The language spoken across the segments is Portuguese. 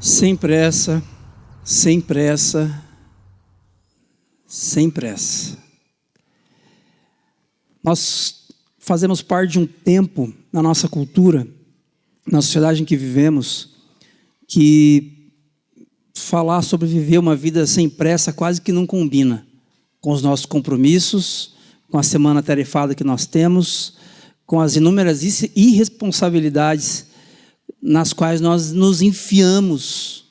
Sem pressa, sem pressa, sem pressa. Nós fazemos parte de um tempo na nossa cultura, na sociedade em que vivemos, que falar sobre viver uma vida sem pressa quase que não combina com os nossos compromissos, com a semana tarefada que nós temos, com as inúmeras irresponsabilidades nas quais nós nos enfiamos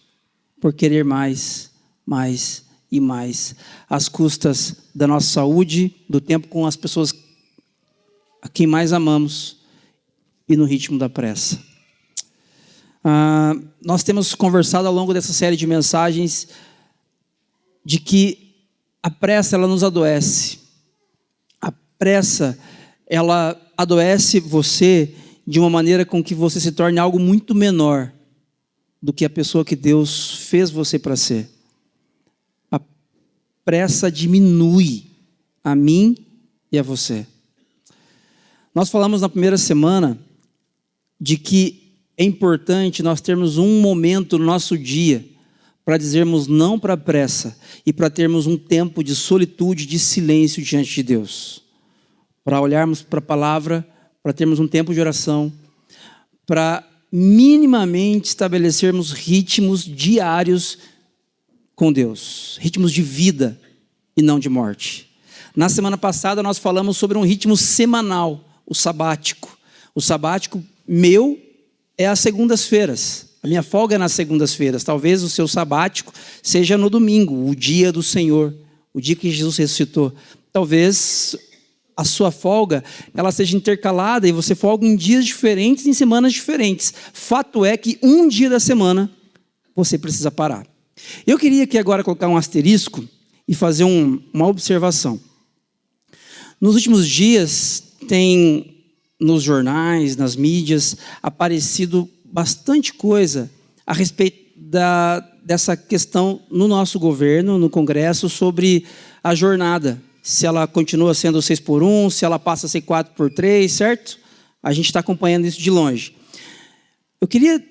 por querer mais, mais e mais, às custas da nossa saúde, do tempo com as pessoas a quem mais amamos e no ritmo da pressa. Nós temos conversado ao longo dessa série de mensagens de que a pressa, ela nos adoece. A pressa, ela adoece você de uma maneira com que você se torne algo muito menor do que a pessoa que Deus fez você para ser. A pressa diminui a mim e a você. Nós falamos na primeira semana de que é importante nós termos um momento no nosso dia para dizermos não para a pressa e para termos um tempo de solitude, de silêncio diante de Deus. Para olharmos para a palavra, para termos um tempo de oração, para minimamente estabelecermos ritmos diários com Deus, ritmos de vida e não de morte. Na semana passada nós falamos sobre um ritmo semanal, o sabático. O sabático meu é às segundas-feiras. A minha folga é nas segundas-feiras. Talvez o seu sabático seja no domingo, o dia do Senhor, o dia que Jesus ressuscitou. Talvez a sua folga ela seja intercalada e você folga em dias diferentes, em semanas diferentes. Fato é que um dia da semana você precisa parar. Eu queria aqui agora colocar um asterisco e fazer uma observação. Nos últimos dias tem nos jornais, nas mídias, aparecido bastante coisa a respeito dessa questão no nosso governo, no Congresso, sobre a jornada. Se ela continua sendo 6x1, se ela passa a ser 4x3, certo? A gente está acompanhando isso de longe. Eu queria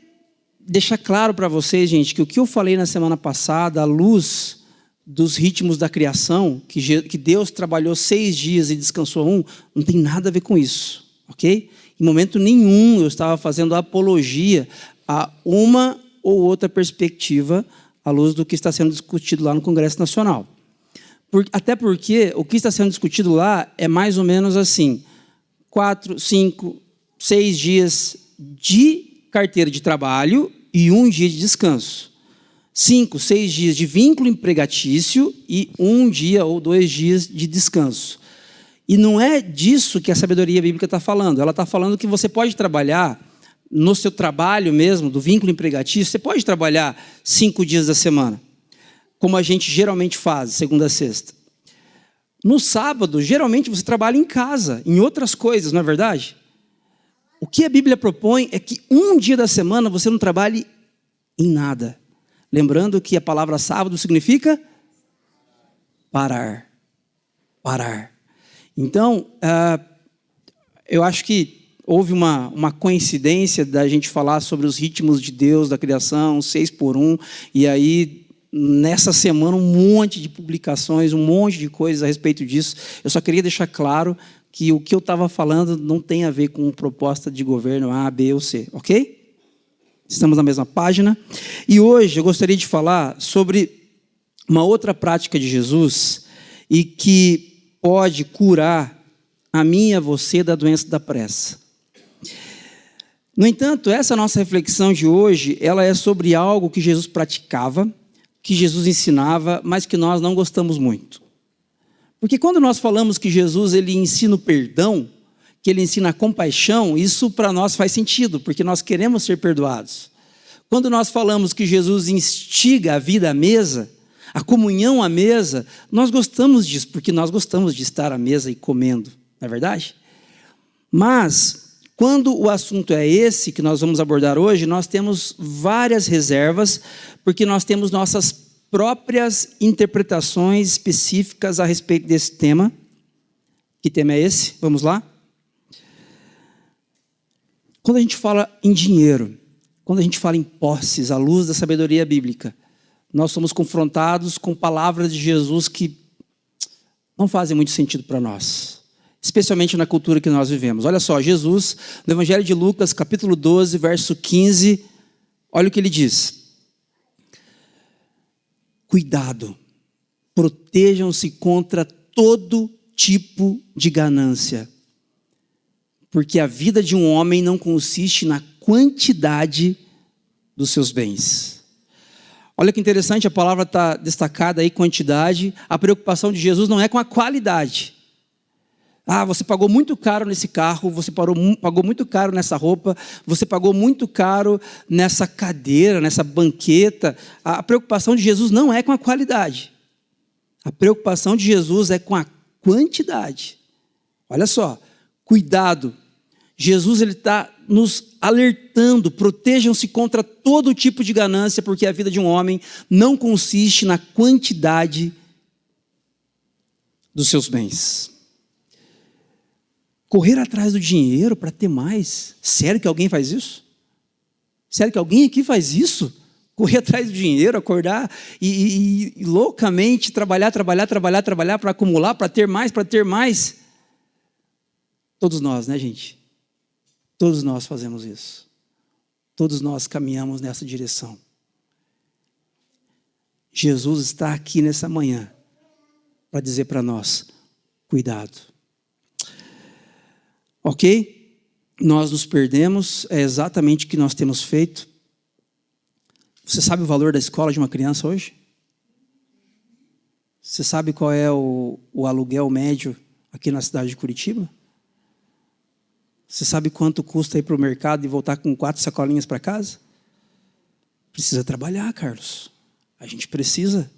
deixar claro para vocês, gente, que o que eu falei na semana passada, à luz dos ritmos da criação, que Deus trabalhou 6 dias e descansou 1, não tem nada a ver com isso, ok? Em momento nenhum eu estava fazendo apologia a uma ou outra perspectiva à luz do que está sendo discutido lá no Congresso Nacional. Até porque o que está sendo discutido lá é mais ou menos assim, 4, 5, 6 dias de carteira de trabalho e 1 dia de descanso. 5, 6 dias de vínculo empregatício e 1 dia ou 2 dias de descanso. E não é disso que a sabedoria bíblica está falando. Ela está falando que você pode trabalhar no seu trabalho mesmo, do vínculo empregatício, você pode trabalhar 5 dias da semana, como a gente geralmente faz, segunda a sexta. No sábado, geralmente você trabalha em casa, em outras coisas, não é verdade? O que a Bíblia propõe é que 1 dia da semana você não trabalhe em nada. Lembrando que a palavra sábado significa parar. Parar. Então, eu acho que houve uma coincidência da gente falar sobre os ritmos de Deus, da criação, 6x1, e aí, nessa semana, um monte de publicações, um monte de coisas a respeito disso. Eu só queria deixar claro que o que eu estava falando não tem a ver com proposta de governo A, B ou C, ok? Estamos na mesma página. E hoje eu gostaria de falar sobre uma outra prática de Jesus e que pode curar a mim e a você da doença da pressa. No entanto, essa nossa reflexão de hoje, ela é sobre algo que Jesus praticava, que Jesus ensinava, mas que nós não gostamos muito. Porque quando nós falamos que Jesus ele ensina o perdão, que ele ensina a compaixão, isso para nós faz sentido, porque nós queremos ser perdoados. Quando nós falamos que Jesus instiga a vida à mesa, a comunhão à mesa, nós gostamos disso, porque nós gostamos de estar à mesa e comendo, não é verdade? Mas, quando o assunto é esse que nós vamos abordar hoje, nós temos várias reservas, porque nós temos nossas próprias interpretações específicas a respeito desse tema. Que tema é esse? Vamos lá? Quando a gente fala em dinheiro, quando a gente fala em posses, à luz da sabedoria bíblica, nós somos confrontados com palavras de Jesus que não fazem muito sentido para nós, especialmente na cultura que nós vivemos. Olha só, Jesus, no Evangelho de Lucas, capítulo 12, verso 15, olha o que ele diz. Cuidado, protejam-se contra todo tipo de ganância, porque a vida de um homem não consiste na quantidade dos seus bens. Olha que interessante, a palavra está destacada aí, quantidade. A preocupação de Jesus não é com a qualidade. Você pagou muito caro nesse carro, você pagou muito caro nessa roupa, você pagou muito caro nessa cadeira, nessa banqueta. A preocupação de Jesus não é com a qualidade. A preocupação de Jesus é com a quantidade. Olha só, cuidado. Jesus está nos alertando, protejam-se contra todo tipo de ganância, porque a vida de um homem não consiste na quantidade dos seus bens. Correr atrás do dinheiro para ter mais. Sério que alguém faz isso? Sério que alguém aqui faz isso? Correr atrás do dinheiro, acordar e loucamente trabalhar para acumular, para ter mais. Todos nós, né, gente? Todos nós fazemos isso. Todos nós caminhamos nessa direção. Jesus está aqui nessa manhã para dizer para nós, cuidado. Ok? Nós nos perdemos, é exatamente o que nós temos feito. Você sabe o valor da escola de uma criança hoje? Você sabe qual é o aluguel médio aqui na cidade de Curitiba? Você sabe quanto custa ir para o mercado e voltar com 4 sacolinhas para casa? Precisa trabalhar, Carlos. A gente precisa.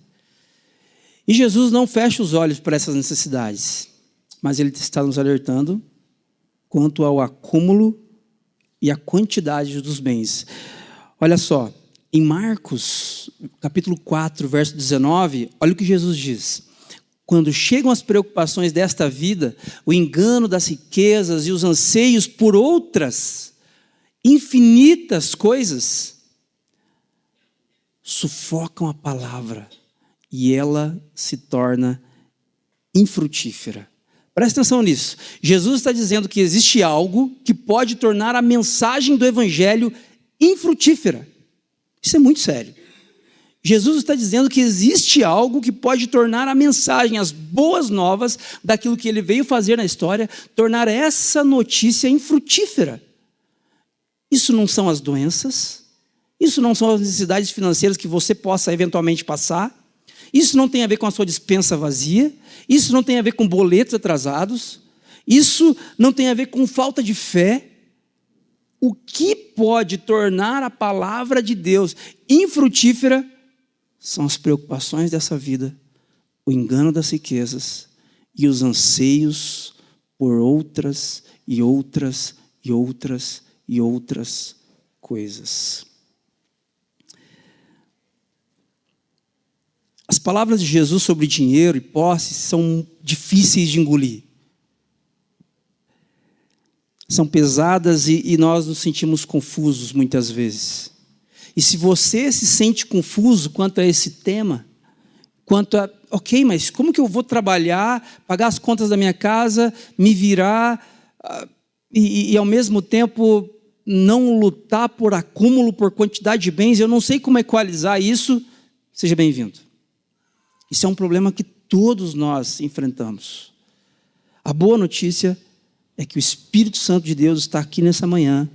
E Jesus não fecha os olhos para essas necessidades, mas Ele está nos alertando quanto ao acúmulo e a quantidade dos bens. Olha só, em Marcos, capítulo 4, verso 19, olha o que Jesus diz. Quando chegam as preocupações desta vida, o engano das riquezas e os anseios por outras infinitas coisas, sufocam a palavra e ela se torna infrutífera. Presta atenção nisso. Jesus está dizendo que existe algo que pode tornar a mensagem do evangelho infrutífera. Isso é muito sério. Jesus está dizendo que existe algo que pode tornar a mensagem, as boas novas daquilo que ele veio fazer na história, tornar essa notícia infrutífera. Isso não são as doenças, isso não são as necessidades financeiras que você possa eventualmente passar, isso não tem a ver com a sua despensa vazia, isso não tem a ver com boletos atrasados, isso não tem a ver com falta de fé. O que pode tornar a palavra de Deus infrutífera são as preocupações dessa vida, o engano das riquezas e os anseios por outras e outras e outras e outras coisas. As palavras de Jesus sobre dinheiro e posse são difíceis de engolir. São pesadas e nós nos sentimos confusos muitas vezes. E se você se sente confuso quanto a esse tema, ok, mas como que eu vou trabalhar, pagar as contas da minha casa, me virar e ao mesmo tempo não lutar por acúmulo, por quantidade de bens, eu não sei como equalizar isso, seja bem-vindo. Isso é um problema que todos nós enfrentamos. A boa notícia é que o Espírito Santo de Deus está aqui nessa manhã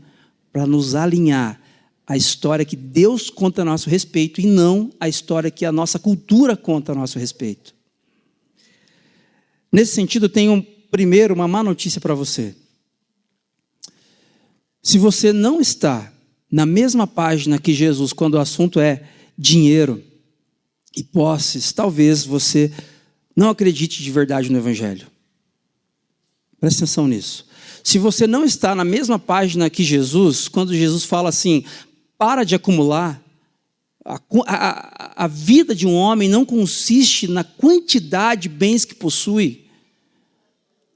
para nos alinhar à história que Deus conta a nosso respeito e não a história que a nossa cultura conta a nosso respeito. Nesse sentido, eu tenho primeiro uma má notícia para você. Se você não está na mesma página que Jesus quando o assunto é dinheiro e posses, talvez você não acredite de verdade no Evangelho. Presta atenção nisso. Se você não está na mesma página que Jesus, quando Jesus fala assim, para de acumular, a vida de um homem não consiste na quantidade de bens que possui.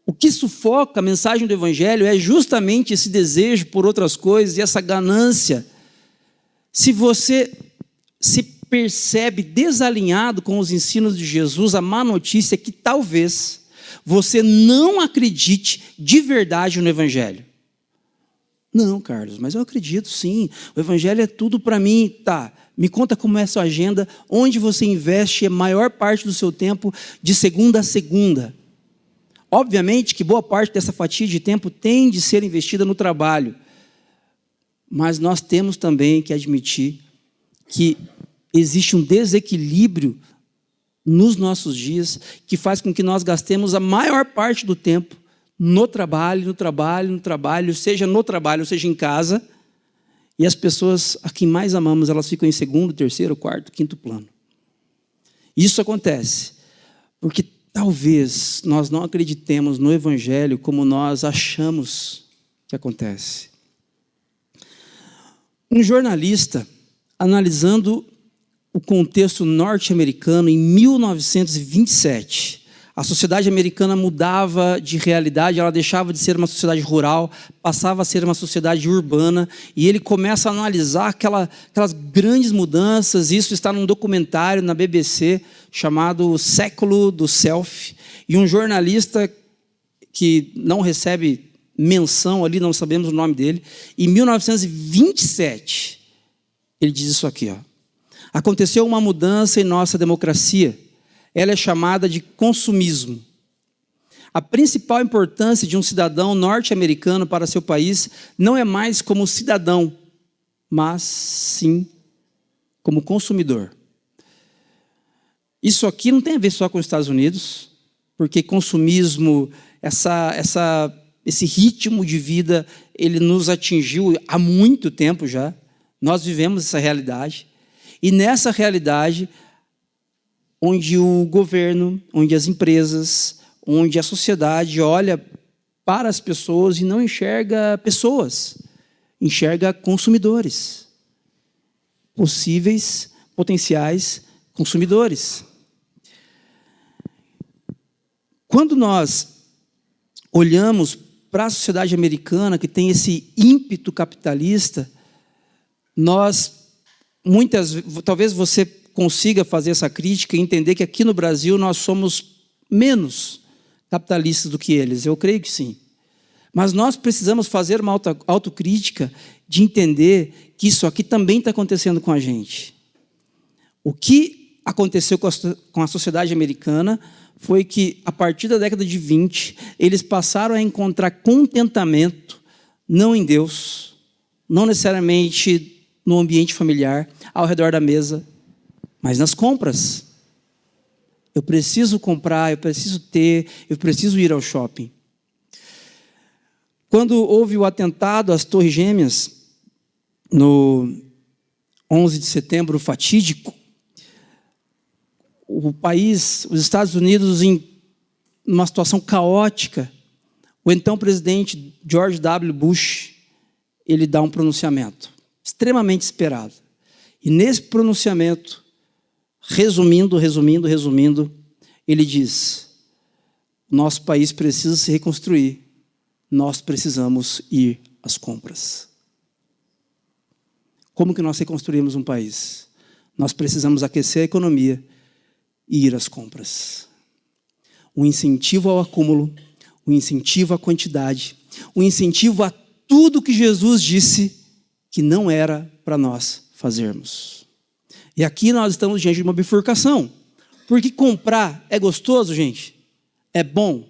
O que sufoca a mensagem do Evangelho é justamente esse desejo por outras coisas e essa ganância. Se você se percebe desalinhado com os ensinos de Jesus, a má notícia é que talvez você não acredite de verdade no Evangelho. Não, Carlos, mas eu acredito sim, o Evangelho é tudo para mim. Tá, me conta como é a sua agenda, onde você investe a maior parte do seu tempo de segunda a segunda. Obviamente que boa parte dessa fatia de tempo tem de ser investida no trabalho, mas nós temos também que admitir que existe um desequilíbrio nos nossos dias que faz com que nós gastemos a maior parte do tempo no trabalho, seja no trabalho, seja em casa, e as pessoas a quem mais amamos, elas ficam em segundo, terceiro, quarto, quinto plano. Isso acontece porque talvez nós não acreditemos no Evangelho como nós achamos que acontece. Um jornalista, analisando o contexto norte-americano em 1927, a sociedade americana mudava de realidade, ela deixava de ser uma sociedade rural, passava a ser uma sociedade urbana, e ele começa a analisar aquelas grandes mudanças. Isso está num documentário na BBC chamado O Século do Self, e um jornalista que não recebe menção ali, não sabemos o nome dele, em 1927, ele diz isso aqui, ó: aconteceu uma mudança em nossa democracia. Ela é chamada de consumismo. A principal importância de um cidadão norte-americano para seu país não é mais como cidadão, mas sim como consumidor. Isso aqui não tem a ver só com os Estados Unidos, porque consumismo, esse ritmo de vida, ele nos atingiu há muito tempo já. Nós vivemos essa realidade. E nessa realidade, onde o governo, onde as empresas, onde a sociedade olha para as pessoas e não enxerga pessoas, enxerga consumidores, possíveis, potenciais consumidores. Quando nós olhamos para a sociedade americana, que tem esse ímpeto capitalista, talvez você consiga fazer essa crítica e entender que aqui no Brasil nós somos menos capitalistas do que eles. Eu creio que sim. Mas nós precisamos fazer uma autocrítica de entender que isso aqui também está acontecendo com a gente. O que aconteceu com a sociedade americana foi que, a partir da década de 20, eles passaram a encontrar contentamento, não em Deus, não necessariamente no ambiente familiar, ao redor da mesa, mas nas compras. Eu preciso comprar, eu preciso ter, eu preciso ir ao shopping. Quando houve o atentado às Torres Gêmeas, no 11 de setembro, fatídico, o país, os Estados Unidos, em uma situação caótica, o então presidente George W. Bush, ele dá um pronunciamento extremamente esperado. E nesse pronunciamento, resumindo, ele diz: nosso país precisa se reconstruir, nós precisamos ir às compras. Como que nós reconstruímos um país? Nós precisamos aquecer a economia e ir às compras. Um incentivo ao acúmulo, um incentivo à quantidade, um incentivo a tudo que Jesus disse que não era para nós fazermos. E aqui nós estamos diante de uma bifurcação. Porque comprar é gostoso, gente? É bom?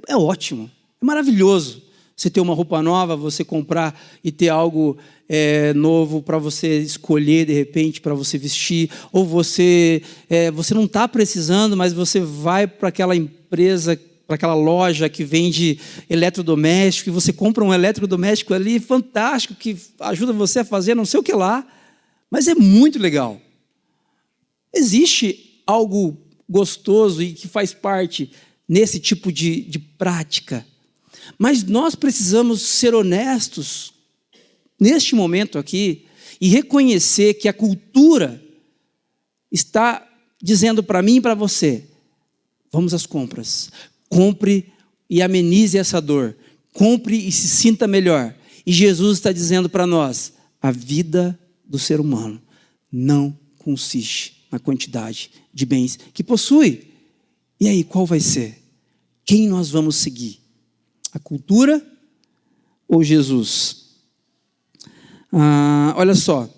É ótimo, é maravilhoso. Você ter uma roupa nova, você comprar e ter algo novo para você escolher, de repente, para você vestir. Ou você não está precisando, mas você vai para aquela empresa, para aquela loja que vende eletrodoméstico, e você compra um eletrodoméstico ali fantástico, que ajuda você a fazer não sei o que lá, mas é muito legal. Existe algo gostoso e que faz parte nesse tipo de prática. Mas nós precisamos ser honestos neste momento aqui e reconhecer que a cultura está dizendo para mim e para você: vamos às compras. Compre e amenize essa dor. Compre e se sinta melhor. E Jesus está dizendo para nós: a vida do ser humano não consiste na quantidade de bens que possui. E aí, qual vai ser? Quem nós vamos seguir? A cultura ou Jesus? Olha só.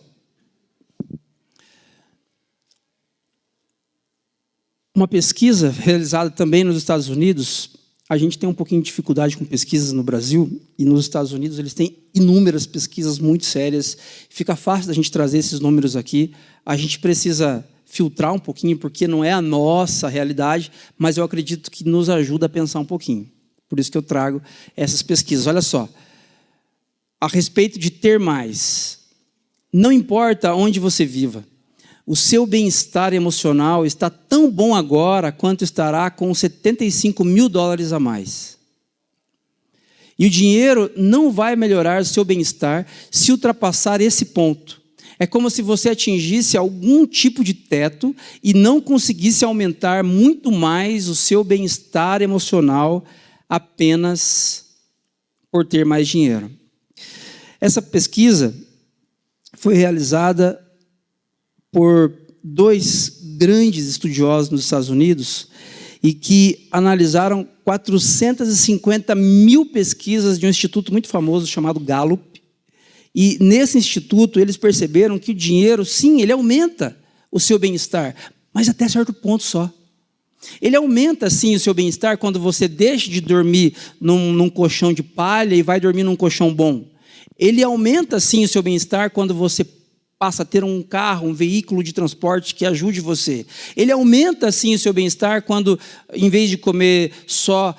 Uma pesquisa realizada também nos Estados Unidos, a gente tem um pouquinho de dificuldade com pesquisas no Brasil, e nos Estados Unidos eles têm inúmeras pesquisas muito sérias. Fica fácil da gente trazer esses números aqui. A gente precisa filtrar um pouquinho, porque não é a nossa realidade, mas eu acredito que nos ajuda a pensar um pouquinho. Por isso que eu trago essas pesquisas. Olha só, a respeito de ter mais. Não importa onde você viva, o seu bem-estar emocional está tão bom agora quanto estará com $75 mil a mais. E o dinheiro não vai melhorar o seu bem-estar se ultrapassar esse ponto. É como se você atingisse algum tipo de teto e não conseguisse aumentar muito mais o seu bem-estar emocional apenas por ter mais dinheiro. Essa pesquisa foi realizada por 2 grandes estudiosos nos Estados Unidos e que analisaram 450 mil pesquisas de um instituto muito famoso chamado Gallup. E nesse instituto eles perceberam que o dinheiro, sim, ele aumenta o seu bem-estar, mas até certo ponto só. Ele aumenta, sim, o seu bem-estar quando você deixa de dormir num colchão de palha e vai dormir num colchão bom. Ele aumenta, sim, o seu bem-estar quando você passa a ter um carro, um veículo de transporte que ajude você. Ele aumenta, sim, o seu bem-estar quando, em vez de comer só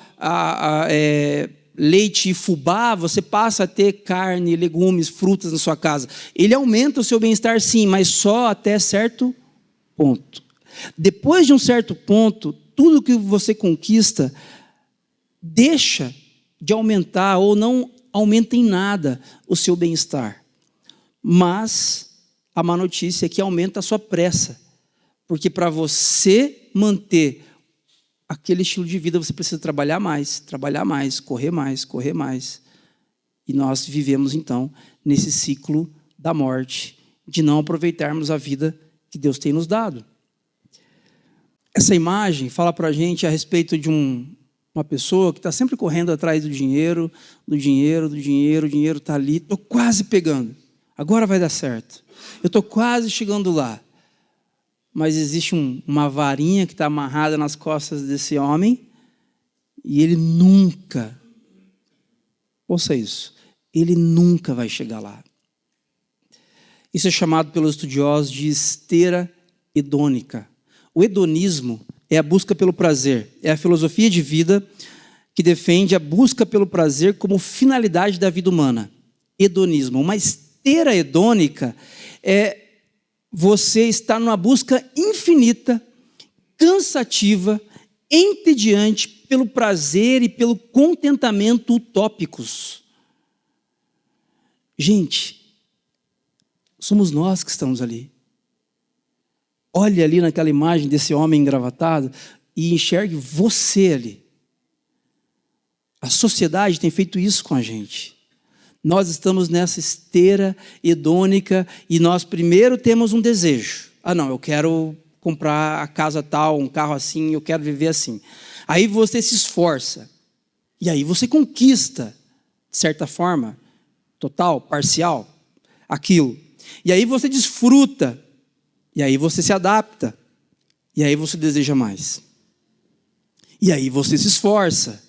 leite e fubá, você passa a ter carne, legumes, frutas na sua casa. Ele aumenta o seu bem-estar, sim, mas só até certo ponto. Depois de um certo ponto, tudo que você conquista deixa de aumentar ou não aumenta em nada o seu bem-estar. Mas a má notícia é que aumenta a sua pressa, porque para você manter aquele estilo de vida, você precisa trabalhar mais, correr mais, correr mais. E nós vivemos, então, nesse ciclo da morte, de não aproveitarmos a vida que Deus tem nos dado. Essa imagem fala para a gente a respeito de uma pessoa que está sempre correndo atrás do dinheiro, o dinheiro está ali, estou quase pegando, agora vai dar certo. Eu estou quase chegando lá. Mas existe uma varinha que está amarrada nas costas desse homem e ele nunca, ouça isso, ele nunca vai chegar lá. Isso é chamado pelos estudiosos de esteira hedônica. O hedonismo é a busca pelo prazer, é a filosofia de vida que defende a busca pelo prazer como finalidade da vida humana. Hedonismo. Uma esteira hedônica é você estar numa busca infinita, cansativa, entediante pelo prazer e pelo contentamento utópicos. Gente, somos nós que estamos ali. Olhe ali naquela imagem desse homem engravatado e enxergue você ali. A sociedade tem feito isso com a gente. Nós estamos nessa esteira hedônica e nós primeiro temos um desejo. Não, eu quero comprar a casa tal, um carro assim, eu quero viver assim. Aí você se esforça. E aí você conquista, de certa forma, total, parcial, aquilo. E aí você desfruta. E aí você se adapta. E aí você deseja mais. E aí você se esforça.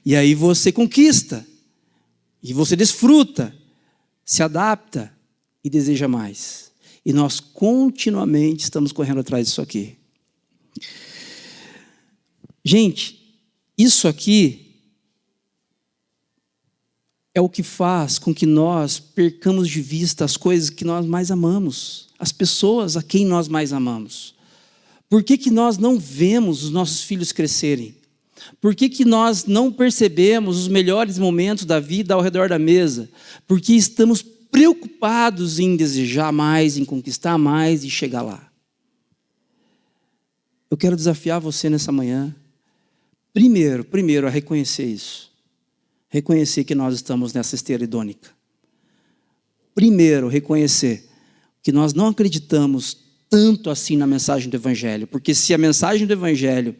E aí você conquista. E você desfruta, se adapta e deseja mais. E nós continuamente estamos correndo atrás disso aqui. Gente, isso aqui é o que faz com que nós percamos de vista as coisas que nós mais amamos, as pessoas a quem nós mais amamos. Por que nós não vemos os nossos filhos crescerem? Por que nós não percebemos os melhores momentos da vida ao redor da mesa? Porque estamos preocupados em desejar mais, em conquistar mais e chegar lá. Eu quero desafiar você nessa manhã, primeiro a reconhecer isso. Reconhecer que nós estamos nessa esteira hedônica. Primeiro, reconhecer que nós não acreditamos tanto assim na mensagem do Evangelho, porque se a mensagem do Evangelho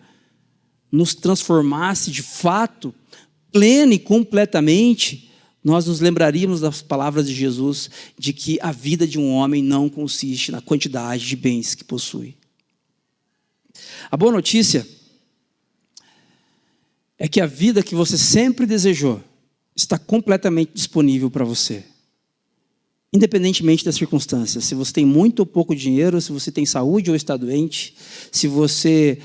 nos transformasse de fato, plena e completamente, nós nos lembraríamos das palavras de Jesus, de que a vida de um homem não consiste na quantidade de bens que possui. A boa notícia é que a vida que você sempre desejou está completamente disponível para você. Independentemente das circunstâncias, se você tem muito ou pouco dinheiro, se você tem saúde ou está doente, se você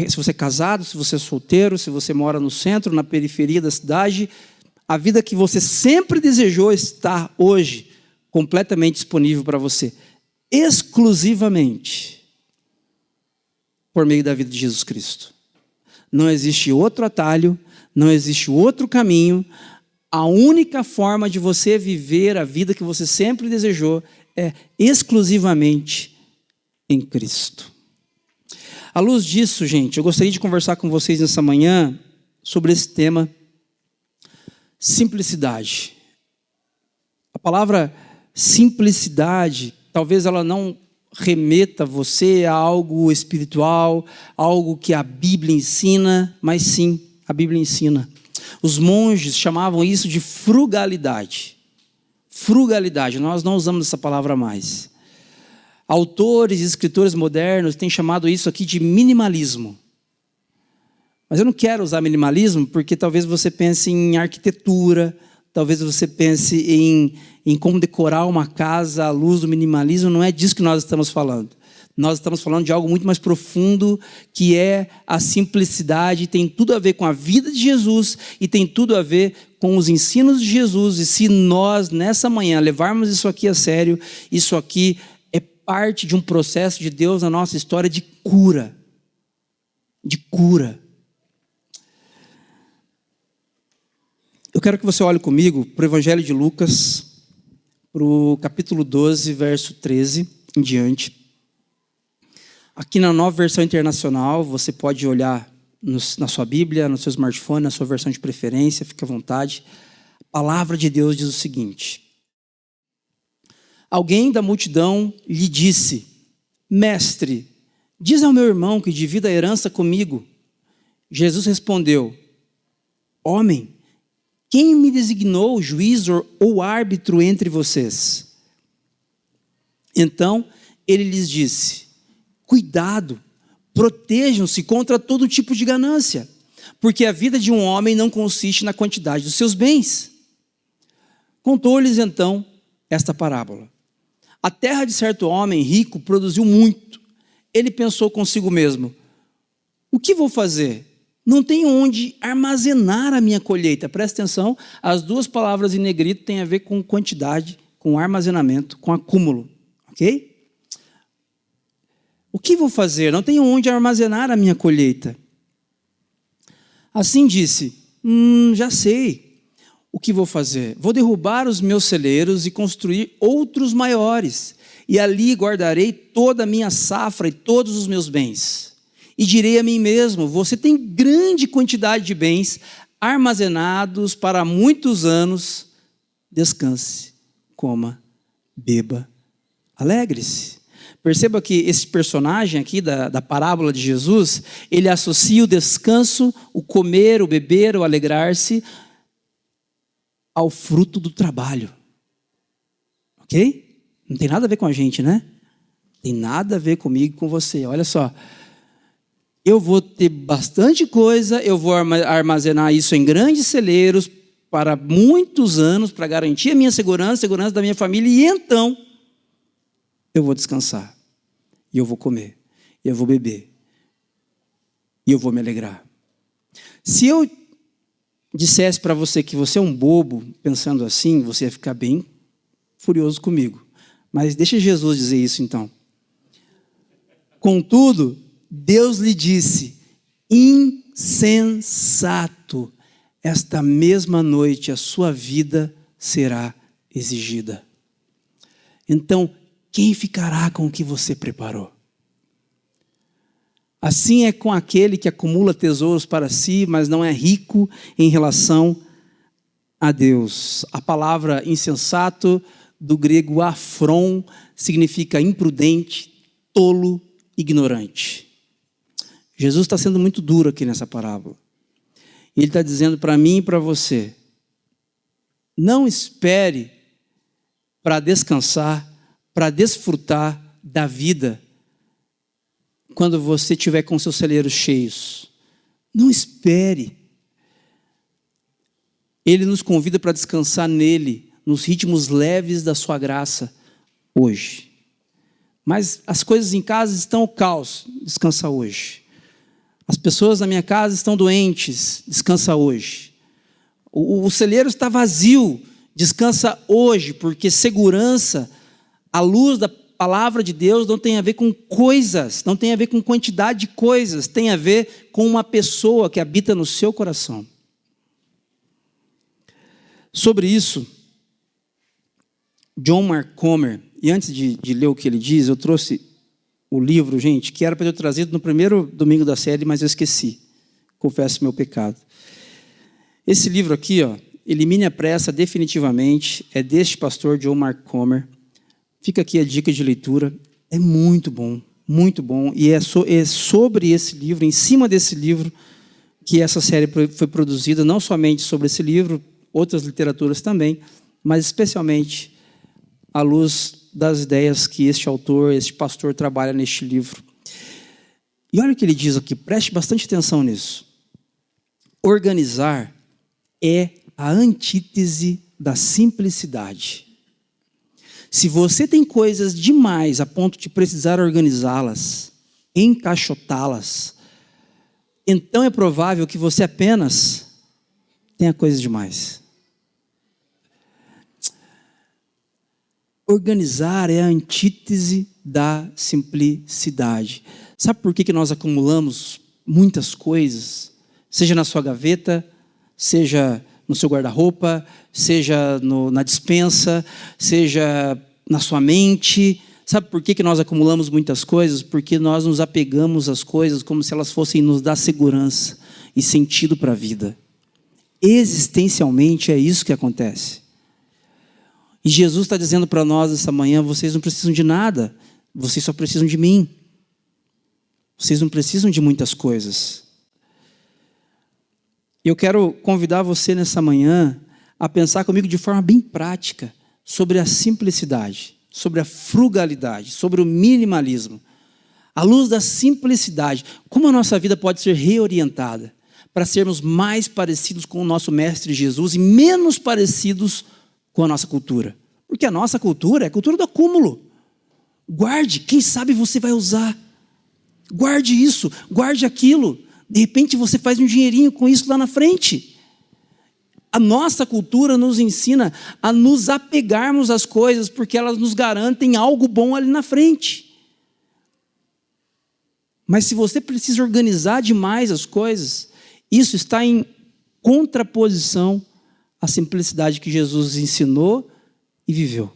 se você é casado, se você é solteiro, se você mora no centro, na periferia da cidade, a vida que você sempre desejou está hoje completamente disponível para você, exclusivamente por meio da vida de Jesus Cristo. Não existe outro atalho, não existe outro caminho. A única forma de você viver a vida que você sempre desejou é exclusivamente em Cristo. À luz disso, gente, eu gostaria de conversar com vocês nessa manhã sobre esse tema, simplicidade. A palavra simplicidade, talvez ela não remeta você a algo espiritual, algo que a Bíblia ensina, mas sim, a Bíblia ensina. Os monges chamavam isso de frugalidade. Frugalidade, nós não usamos essa palavra mais. Autores e escritores modernos têm chamado isso aqui de minimalismo. Mas eu não quero usar minimalismo porque talvez você pense em arquitetura, talvez você pense em como decorar uma casa à luz do minimalismo. Não é disso que nós estamos falando. Nós estamos falando de algo muito mais profundo, que é a simplicidade, tem tudo a ver com a vida de Jesus e tem tudo a ver com os ensinos de Jesus. E se nós, nessa manhã, levarmos isso aqui a sério, isso aqui é parte de um processo de Deus na nossa história de cura. De cura. Eu quero que você olhe comigo para o Evangelho de Lucas, para o capítulo 12, verso 13 em diante. Aqui na Nova Versão Internacional, você pode olhar na sua Bíblia, no seu smartphone, na sua versão de preferência, fique à vontade. A palavra de Deus diz o seguinte: alguém da multidão lhe disse: Mestre, diz ao meu irmão que divida a herança comigo. Jesus respondeu: Homem, quem me designou juiz ou árbitro entre vocês? Então ele lhes disse: Cuidado, protejam-se contra todo tipo de ganância, porque a vida de um homem não consiste na quantidade dos seus bens. Contou-lhes então esta parábola. A terra de certo homem rico produziu muito. Ele pensou consigo mesmo: o que vou fazer? Não tenho onde armazenar a minha colheita. Presta atenção, as duas palavras em negrito têm a ver com quantidade, com armazenamento, com acúmulo. Ok? O que vou fazer? Não tenho onde armazenar a minha colheita. Assim disse: já sei o que vou fazer. Vou derrubar os meus celeiros e construir outros maiores. E ali guardarei toda a minha safra e todos os meus bens. E direi a mim mesmo: você tem grande quantidade de bens armazenados para muitos anos. Descanse, coma, beba, alegre-se. Perceba que esse personagem aqui da parábola de Jesus, ele associa o descanso, o comer, o beber, o alegrar-se ao fruto do trabalho. Ok? Não tem nada a ver com a gente, né? Tem nada a ver comigo e com você. Olha só. Eu vou ter bastante coisa, eu vou armazenar isso em grandes celeiros para muitos anos, para garantir a minha segurança, a segurança da minha família, e então eu vou descansar, e eu vou comer, e eu vou beber, e eu vou me alegrar. Se eu dissesse para você que você é um bobo pensando assim, você ia ficar bem furioso comigo. Mas deixa Jesus dizer isso então. Contudo, Deus lhe disse: insensato, esta mesma noite a sua vida será exigida. Então, quem ficará com o que você preparou? Assim é com aquele que acumula tesouros para si, mas não é rico em relação a Deus. A palavra insensato do grego afron, significa imprudente, tolo, ignorante. Jesus está sendo muito duro aqui nessa parábola. Ele está dizendo para mim e para você, não espere para descansar, para desfrutar da vida, quando você estiver com seus celeiros cheios. Não espere. Ele nos convida para descansar nele, nos ritmos leves da sua graça, hoje. Mas as coisas em casa estão o caos, descansa hoje. As pessoas na minha casa estão doentes, descansa hoje. O celeiro está vazio, descansa hoje, porque segurança, à luz da palavra de Deus, não tem a ver com coisas, não tem a ver com quantidade de coisas, tem a ver com uma pessoa que habita no seu coração. Sobre isso, John Mark Comer, e antes de ler o que ele diz, eu trouxe o livro, gente, que era para eu ter trazido no primeiro domingo da série, mas eu esqueci. Confesso meu pecado. Esse livro aqui, ó, Elimine a Pressa Definitivamente, é deste pastor John Mark Comer. Fica aqui a dica de leitura. É muito bom, e é sobre esse livro, em cima desse livro, que essa série foi produzida, não somente sobre esse livro, outras literaturas também, mas especialmente à luz das ideias que este autor, este pastor trabalha neste livro. E olha o que ele diz aqui, preste bastante atenção nisso. Organizar é a antítese da simplicidade. Se você tem coisas demais a ponto de precisar organizá-las, encaixotá-las, então é provável que você apenas tenha coisas demais. Organizar é a antítese da simplicidade. Sabe por que nós acumulamos muitas coisas? Seja na sua gaveta, seja no seu guarda-roupa, seja na despensa, seja na sua mente. Sabe por que nós acumulamos muitas coisas? Porque nós nos apegamos às coisas como se elas fossem nos dar segurança e sentido para a vida. Existencialmente é isso que acontece. E Jesus está dizendo para nós essa manhã, vocês não precisam de nada, vocês só precisam de mim. Vocês não precisam de muitas coisas. Eu quero convidar você nessa manhã a pensar comigo de forma bem prática sobre a simplicidade, sobre a frugalidade, sobre o minimalismo. À luz da simplicidade, como a nossa vida pode ser reorientada para sermos mais parecidos com o nosso Mestre Jesus e menos parecidos com a nossa cultura. Porque a nossa cultura é a cultura do acúmulo. Guarde, quem sabe você vai usar. Guarde isso, guarde aquilo. De repente você faz um dinheirinho com isso lá na frente. A nossa cultura nos ensina a nos apegarmos às coisas porque elas nos garantem algo bom ali na frente. Mas se você precisa organizar demais as coisas, isso está em contraposição à simplicidade que Jesus ensinou e viveu.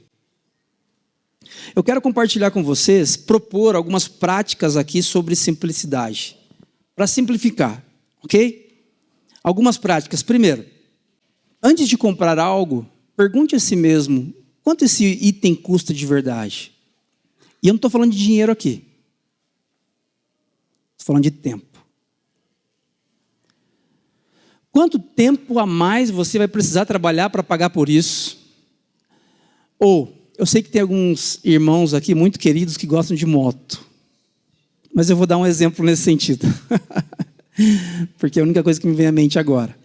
Eu quero compartilhar com vocês, propor algumas práticas aqui sobre simplicidade. Para simplificar, ok? Algumas práticas. Primeiro, antes de comprar algo, pergunte a si mesmo, quanto esse item custa de verdade? E eu não estou falando de dinheiro aqui. Estou falando de tempo. Quanto tempo a mais você vai precisar trabalhar para pagar por isso? Ou, eu sei que tem alguns irmãos aqui muito queridos que gostam de moto. Mas eu vou dar um exemplo nesse sentido. Porque é a única coisa que me vem à mente agora.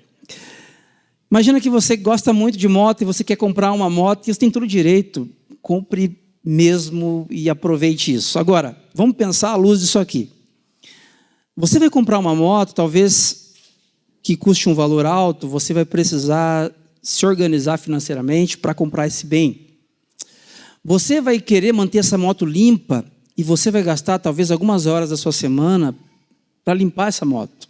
Imagina que você gosta muito de moto e você quer comprar uma moto e você tem todo o direito. Compre mesmo e aproveite isso. Agora, vamos pensar à luz disso aqui. Você vai comprar uma moto, talvez que custe um valor alto, você vai precisar se organizar financeiramente para comprar esse bem. Você vai querer manter essa moto limpa e você vai gastar talvez algumas horas da sua semana para limpar essa moto.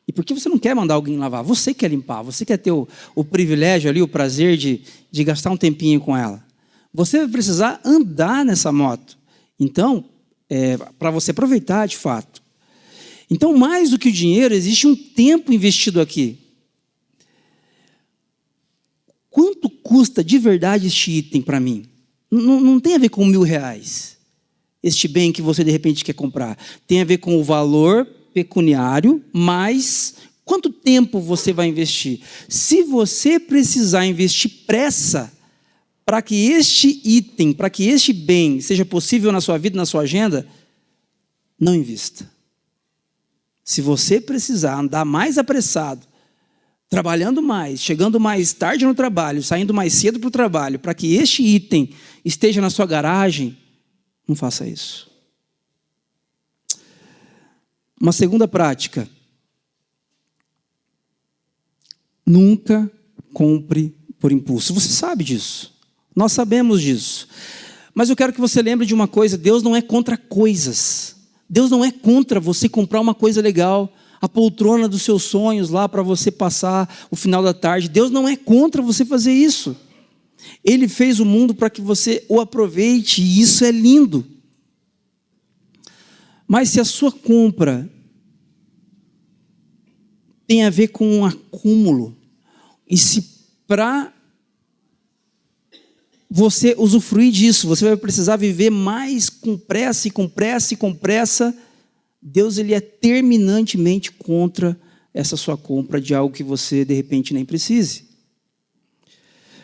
E por que você não quer mandar alguém lavar? Você quer limpar, você quer ter o privilégio ali, o prazer de gastar um tempinho com ela. Você vai precisar andar nessa moto. Então, para você aproveitar de fato. Então, mais do que o dinheiro, existe um tempo investido aqui. Quanto custa de verdade este item para mim? Não tem a ver com R$1.000, este bem que você de repente quer comprar. Tem a ver com o valor pecuniário, mas quanto tempo você vai investir? Se você precisar investir pressa para que este item, para que este bem seja possível na sua vida, na sua agenda, não invista. Se você precisar andar mais apressado, trabalhando mais, chegando mais tarde no trabalho, saindo mais cedo para o trabalho, para que este item esteja na sua garagem, não faça isso. Uma segunda prática: nunca compre por impulso. Você sabe disso. Nós sabemos disso. Mas eu quero que você lembre de uma coisa: Deus não é contra coisas. Deus não é contra você comprar uma coisa legal, a poltrona dos seus sonhos lá para você passar o final da tarde. Deus não é contra você fazer isso. Ele fez o mundo para que você o aproveite, e isso é lindo. Mas se a sua compra tem a ver com um acúmulo, e se para você usufruir disso, você vai precisar viver mais com pressa, e com pressa, e com pressa, Deus ele é terminantemente contra essa sua compra de algo que você de repente nem precise.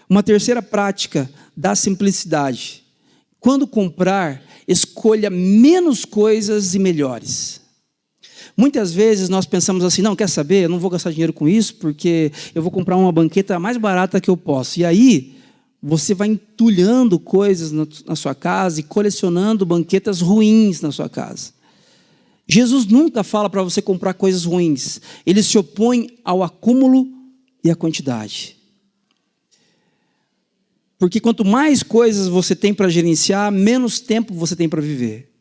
Uma terceira prática da simplicidade: quando comprar, escolha menos coisas e melhores. Muitas vezes nós pensamos assim: não, quer saber, eu não vou gastar dinheiro com isso, porque eu vou comprar uma banqueta mais barata que eu posso. E aí, você vai entulhando coisas na sua casa e colecionando banquetas ruins na sua casa. Jesus nunca fala para você comprar coisas ruins. Ele se opõe ao acúmulo e à quantidade. Porque quanto mais coisas você tem para gerenciar, menos tempo você tem para viver.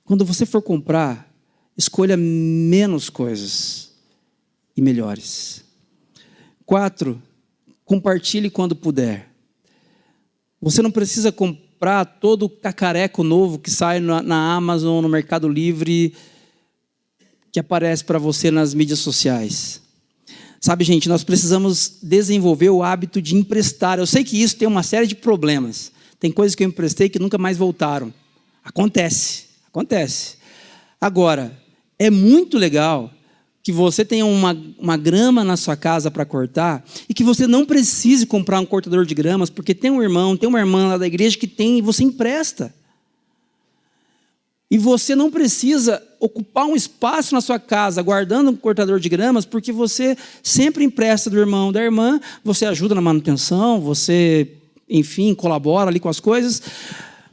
Quando você for comprar, escolha menos coisas e melhores. 4, compartilhe quando puder. Você não precisa comprar todo o cacareco novo que sai na Amazon, no Mercado Livre, que aparece para você nas mídias sociais. Sabe, gente, nós precisamos desenvolver o hábito de emprestar. Eu sei que isso tem uma série de problemas. Tem coisas que eu emprestei que nunca mais voltaram. Acontece. Agora, é muito legal que você tenha uma grama na sua casa para cortar e que você não precise comprar um cortador de gramas, porque tem um irmão, tem uma irmã lá da igreja que tem e você empresta. E você não precisa ocupar um espaço na sua casa guardando um cortador de gramas, porque você sempre empresta do irmão, da irmã, você ajuda na manutenção, você, enfim, colabora ali com as coisas,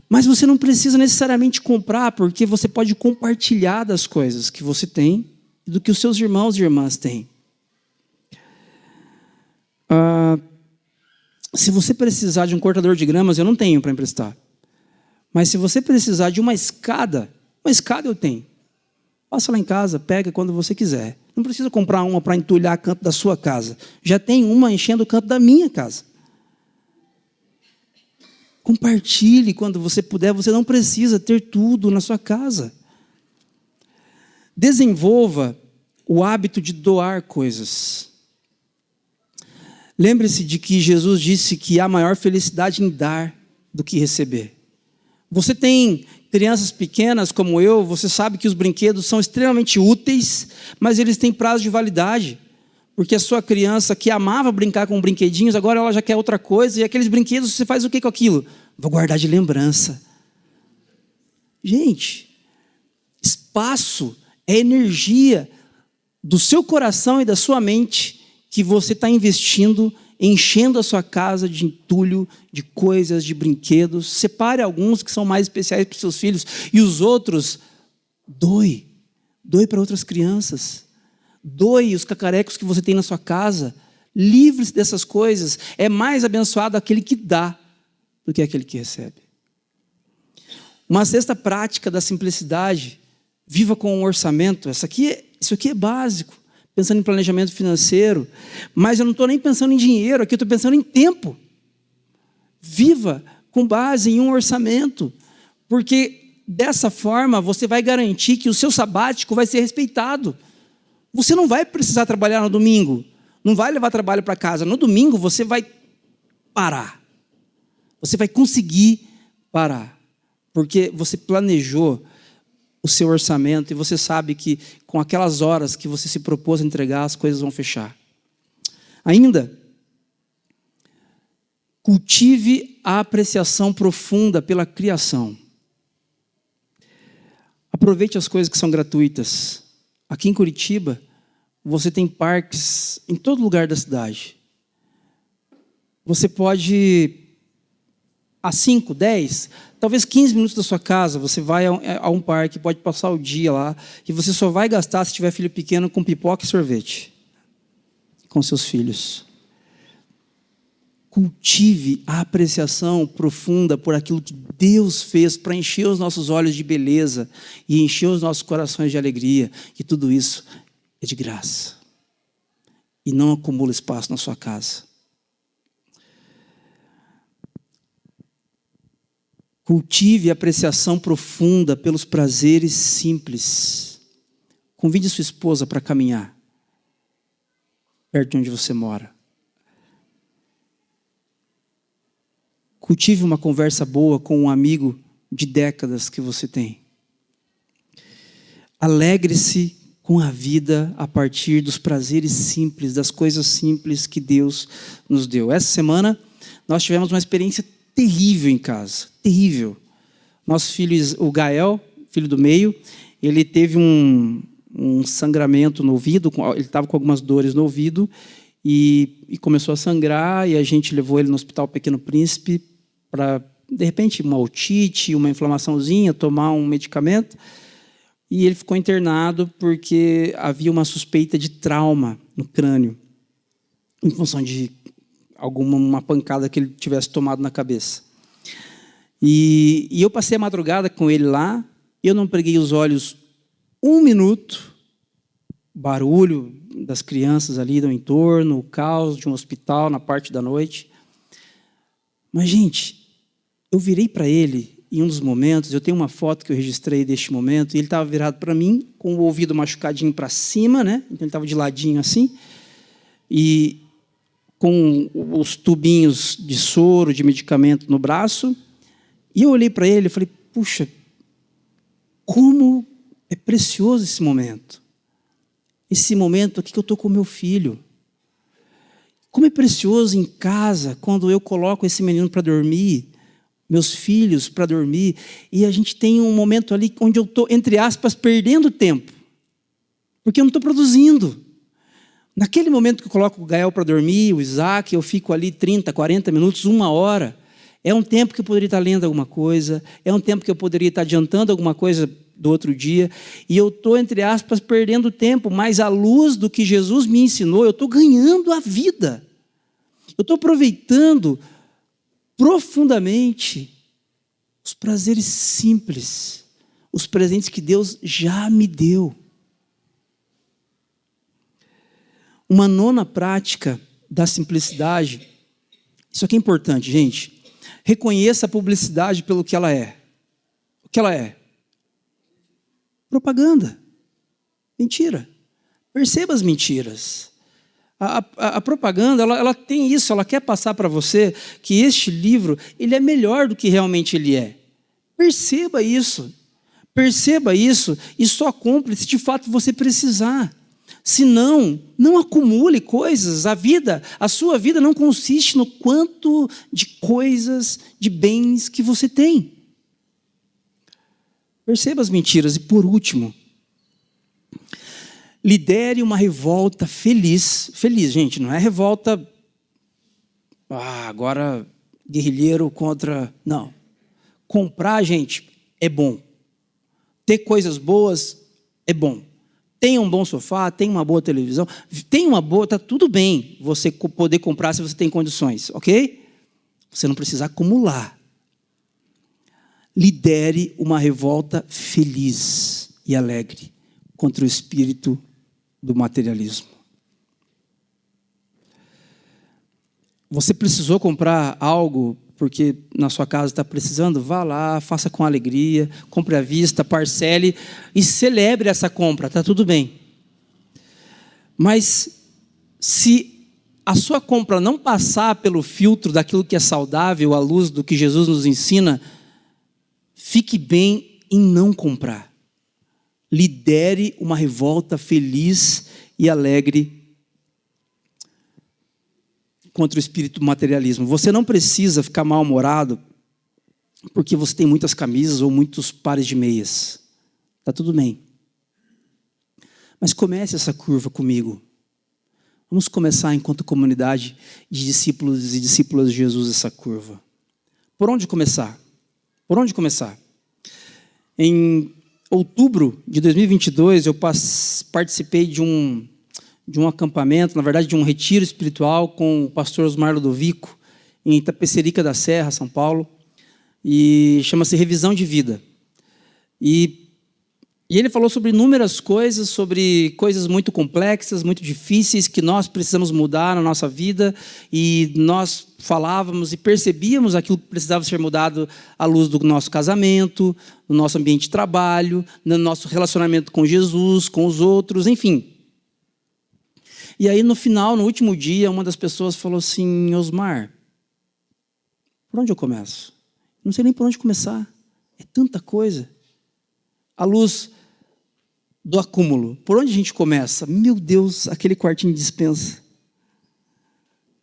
mas você não precisa necessariamente comprar, porque você pode compartilhar das coisas que você tem e do que os seus irmãos e irmãs têm. Se você precisar de um cortador de gramas, eu não tenho para emprestar. Mas se você precisar de uma escada eu tenho. Passa lá em casa, pega quando você quiser. Não precisa comprar uma para entulhar o canto da sua casa. Já tem uma enchendo o canto da minha casa. Compartilhe quando você puder. Você não precisa ter tudo na sua casa. Desenvolva o hábito de doar coisas. Lembre-se de que Jesus disse que há maior felicidade em dar do que receber. Você tem crianças pequenas como eu, você sabe que os brinquedos são extremamente úteis, mas eles têm prazo de validade. Porque a sua criança que amava brincar com brinquedinhos, agora ela já quer outra coisa, e aqueles brinquedos, você faz o que com aquilo? Vou guardar de lembrança. Gente, espaço é energia do seu coração e da sua mente que você está investindo, enchendo a sua casa de entulho, de coisas, de brinquedos. Separe alguns que são mais especiais para os seus filhos, e os outros, doe para outras crianças. Doe os cacarecos que você tem na sua casa. Livre-se dessas coisas. É mais abençoado aquele que dá do que aquele que recebe. Uma sexta prática da simplicidade: viva com um orçamento. Isso aqui é básico, pensando em planejamento financeiro, mas eu não estou nem pensando em dinheiro, aqui eu estou pensando em tempo. Viva com base em um orçamento, porque dessa forma você vai garantir que o seu sabático vai ser respeitado. Você não vai precisar trabalhar no domingo, não vai levar trabalho para casa. No domingo você vai parar. Você vai conseguir parar. Porque você planejou o seu orçamento e você sabe que com aquelas horas que você se propôs a entregar, as coisas vão fechar. Ainda, cultive a apreciação profunda pela criação. Aproveite as coisas que são gratuitas. Aqui em Curitiba, você tem parques em todo lugar da cidade. Você pode, a 5, 10, talvez 15 minutos da sua casa, você vai a um parque, pode passar o dia lá, e você só vai gastar, se tiver filho pequeno, com pipoca e sorvete, com seus filhos. Cultive a apreciação profunda por aquilo que Deus fez para encher os nossos olhos de beleza e encher os nossos corações de alegria, e tudo isso é de graça. E não acumula espaço na sua casa. Cultive a apreciação profunda pelos prazeres simples. Convide sua esposa para caminhar perto de onde você mora. Cultive uma conversa boa com um amigo de décadas que você tem. Alegre-se com a vida a partir dos prazeres simples, das coisas simples que Deus nos deu. Essa semana nós tivemos uma experiência terrível em casa, terrível. Nosso filho, o Gael, filho do meio, ele teve um sangramento no ouvido, ele estava com algumas dores no ouvido e começou a sangrar, e a gente levou ele no Hospital Pequeno Príncipe para, de repente, uma otite, uma inflamaçãozinha, tomar um medicamento, e ele ficou internado porque havia uma suspeita de trauma no crânio, em função de uma pancada que ele tivesse tomado na cabeça. E eu passei a madrugada com ele lá, eu não preguei os olhos 1 minuto, barulho das crianças ali do entorno, o caos de um hospital na parte da noite. Mas, gente, eu virei para ele em um dos momentos, eu tenho uma foto que eu registrei deste momento, e ele estava virado para mim, com o ouvido machucadinho para cima, né? Então ele estava de ladinho assim, e com os tubinhos de soro, de medicamento no braço, e eu olhei para ele e falei, puxa, como é precioso esse momento aqui que eu estou com meu filho. Como é precioso em casa, quando eu coloco esse menino para dormir, meus filhos para dormir, e a gente tem um momento ali onde eu estou, entre aspas, perdendo tempo, porque eu não estou produzindo. Naquele momento que eu coloco o Gael para dormir, o Isaac, eu fico ali 30, 40 minutos, 1 hora. É um tempo que eu poderia estar lendo alguma coisa, é um tempo que eu poderia estar adiantando alguma coisa do outro dia, e eu estou, entre aspas, perdendo tempo, mas à luz do que Jesus me ensinou, eu estou ganhando a vida. Eu estou aproveitando profundamente os prazeres simples, os presentes que Deus já me deu. Uma nona prática da simplicidade, isso aqui é importante, gente. Reconheça a publicidade pelo que ela é. O que ela é? Propaganda. Mentira. Perceba as mentiras. A propaganda, ela tem isso, ela quer passar para você que este livro, ele é melhor do que realmente ele é. Perceba isso. Perceba isso e só compre se de fato você precisar. Se não, não acumule coisas. A sua vida não consiste no quanto de coisas, de bens que você tem. Perceba as mentiras. E por último, lidere uma revolta feliz. Feliz, gente, não é revolta, agora guerrilheiro contra... Não. Comprar, gente, é bom. Ter coisas boas é bom. Tem um bom sofá, tem uma boa televisão, está tudo bem você poder comprar se você tem condições, ok? Você não precisa acumular. Lidere uma revolta feliz e alegre contra o espírito do materialismo. Você precisou comprar algo porque na sua casa está precisando? Vá lá, faça com alegria, compre à vista, parcele e celebre essa compra, está tudo bem. Mas se a sua compra não passar pelo filtro daquilo que é saudável, à luz do que Jesus nos ensina, fique bem em não comprar. Lidere uma revolta feliz e alegre contra o espírito do materialismo. Você não precisa ficar mal-humorado porque você tem muitas camisas ou muitos pares de meias. Está tudo bem. Mas comece essa curva comigo. Vamos começar, enquanto comunidade de discípulos e discípulas de Jesus, essa curva. Por onde começar? Por onde começar? Em outubro de 2022, eu participei de um acampamento, na verdade, de um retiro espiritual com o pastor Osmar Ludovico, em Itapecerica da Serra, São Paulo, e chama-se Revisão de Vida. E ele falou sobre inúmeras coisas, sobre coisas muito complexas, muito difíceis, que nós precisamos mudar na nossa vida, e nós falávamos e percebíamos aquilo que precisava ser mudado à luz do nosso casamento, no nosso ambiente de trabalho, no nosso relacionamento com Jesus, com os outros, enfim. E aí, no final, no último dia, uma das pessoas falou assim: Osmar, por onde eu começo? Não sei nem por onde começar. É tanta coisa. À luz do acúmulo. Por onde a gente começa? Meu Deus, aquele quartinho de despensa.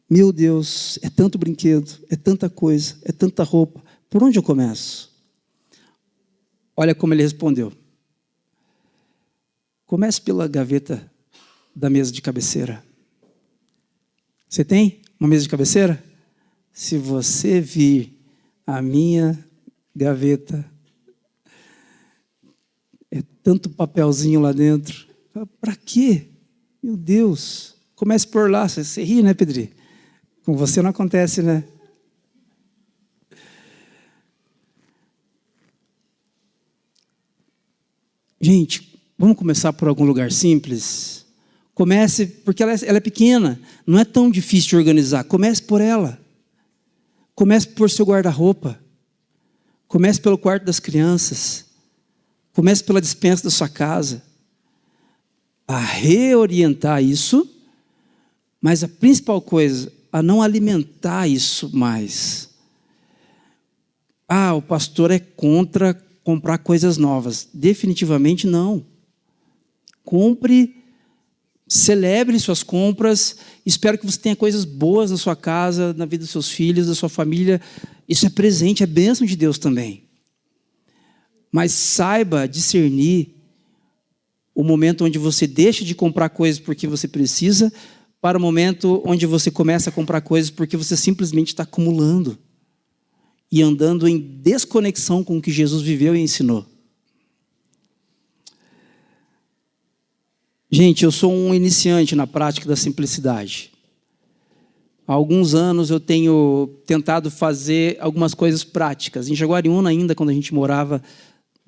Meu Deus, é tanto brinquedo, é tanta coisa, é tanta roupa. Por onde eu começo? Olha como ele respondeu. Comece pela gaveta da mesa de cabeceira. Você tem uma mesa de cabeceira? Se você vir a minha gaveta, é tanto papelzinho lá dentro. Para quê? Meu Deus. Comece por lá. Você ri, né, Pedri? Com você não acontece, né? Gente, vamos começar por algum lugar simples? Comece, porque ela é pequena. Não é tão difícil de organizar. Comece por ela. Comece por seu guarda-roupa. Comece pelo quarto das crianças. Comece pela despensa da sua casa. A reorientar isso, mas a principal coisa, a não alimentar isso mais. O pastor é contra comprar coisas novas. Definitivamente não. Compre, celebre suas compras. Espero que você tenha coisas boas na sua casa, na vida dos seus filhos, da sua família. Isso é presente, é bênção de Deus também. Mas saiba discernir o momento onde você deixa de comprar coisas porque você precisa, para o momento onde você começa a comprar coisas porque você simplesmente está acumulando e andando em desconexão com o que Jesus viveu e ensinou. Gente, eu sou um iniciante na prática da simplicidade. Há alguns anos eu tenho tentado fazer algumas coisas práticas. Em Jaguariúna ainda, quando a gente morava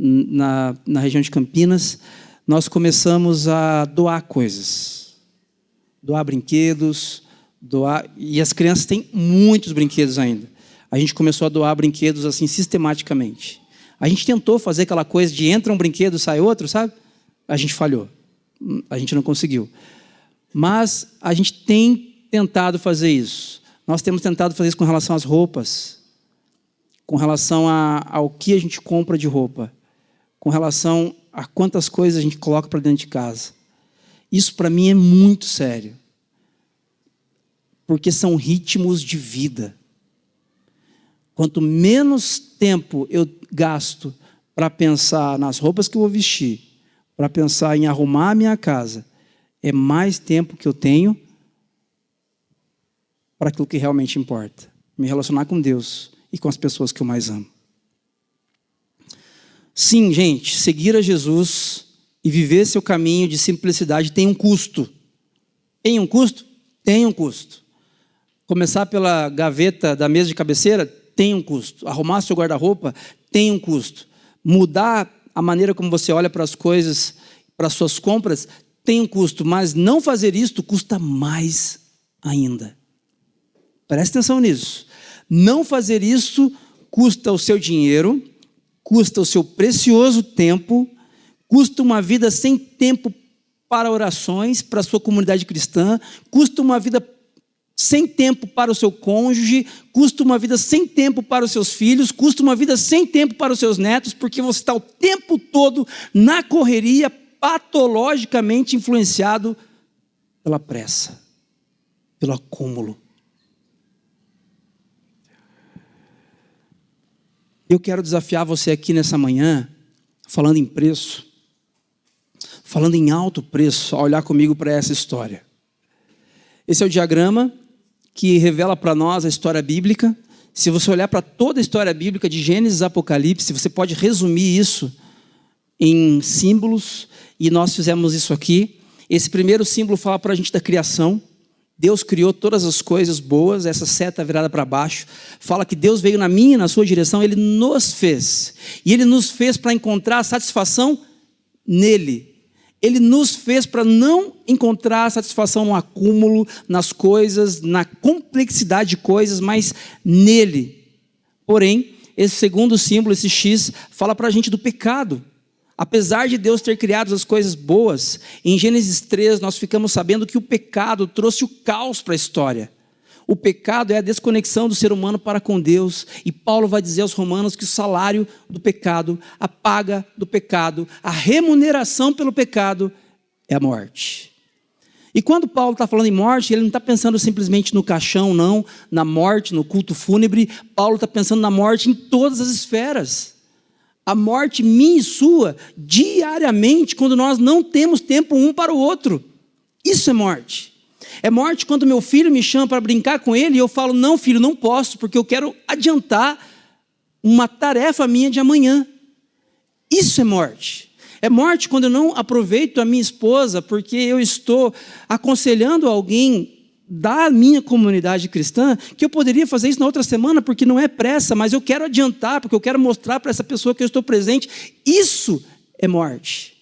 na região de Campinas, nós começamos a doar coisas. Doar brinquedos, e as crianças têm muitos brinquedos ainda. A gente começou a doar brinquedos assim sistematicamente. A gente tentou fazer aquela coisa de entra um brinquedo, sai outro, sabe? A gente falhou. A gente não conseguiu. Mas a gente tem tentado fazer isso. Nós temos tentado fazer isso com relação às roupas, com relação ao que a gente compra de roupa, com relação a quantas coisas a gente coloca para dentro de casa. Isso para mim é muito sério, porque são ritmos de vida. Quanto menos tempo eu gasto para pensar nas roupas que eu vou vestir, para pensar em arrumar a minha casa, é mais tempo que eu tenho para aquilo que realmente importa, me relacionar com Deus e com as pessoas que eu mais amo. Sim, gente, seguir a Jesus e viver seu caminho de simplicidade tem um custo. Tem um custo? Tem um custo. Começar pela gaveta da mesa de cabeceira tem um custo. Arrumar seu guarda-roupa tem um custo. Mudar a maneira como você olha para as coisas, para as suas compras, tem um custo. Mas não fazer isto custa mais ainda. Preste atenção nisso. Não fazer isso custa o seu dinheiro, custa o seu precioso tempo, custa uma vida sem tempo para orações, para a sua comunidade cristã, custa uma vida sem tempo para o seu cônjuge, custa uma vida sem tempo para os seus filhos, custa uma vida sem tempo para os seus netos, porque você está o tempo todo na correria, patologicamente influenciado pela pressa, pelo acúmulo. Eu quero desafiar você aqui nessa manhã, falando em preço, falando em alto preço, a olhar comigo para essa história. Esse é o diagrama que revela para nós a história bíblica. Se você olhar para toda a história bíblica de Gênesis a Apocalipse, você pode resumir isso em símbolos, e nós fizemos isso aqui. Esse primeiro símbolo fala para a gente da criação. Deus criou todas as coisas boas, essa seta virada para baixo, fala que Deus veio na minha e na sua direção, Ele nos fez. E Ele nos fez para encontrar satisfação nele. Ele nos fez para não encontrar satisfação no acúmulo, nas coisas, na complexidade de coisas, mas nele. Porém, esse segundo símbolo, esse X, fala para a gente do pecado. Apesar de Deus ter criado as coisas boas, em Gênesis 3 nós ficamos sabendo que o pecado trouxe o caos para a história. O pecado é a desconexão do ser humano para com Deus. E Paulo vai dizer aos romanos que o salário do pecado, a paga do pecado, a remuneração pelo pecado é a morte. E quando Paulo está falando em morte, ele não está pensando simplesmente no caixão, não, na morte, no culto fúnebre. Paulo está pensando na morte em todas as esferas. A morte minha e sua, diariamente, quando nós não temos tempo um para o outro. Isso é morte. É morte quando meu filho me chama para brincar com ele e eu falo, não filho, não posso, porque eu quero adiantar uma tarefa minha de amanhã. Isso é morte. É morte quando eu não aproveito a minha esposa porque eu estou aconselhando alguém da minha comunidade cristã que eu poderia fazer isso na outra semana porque não é pressa, mas eu quero adiantar, porque eu quero mostrar para essa pessoa que eu estou presente. Isso é morte.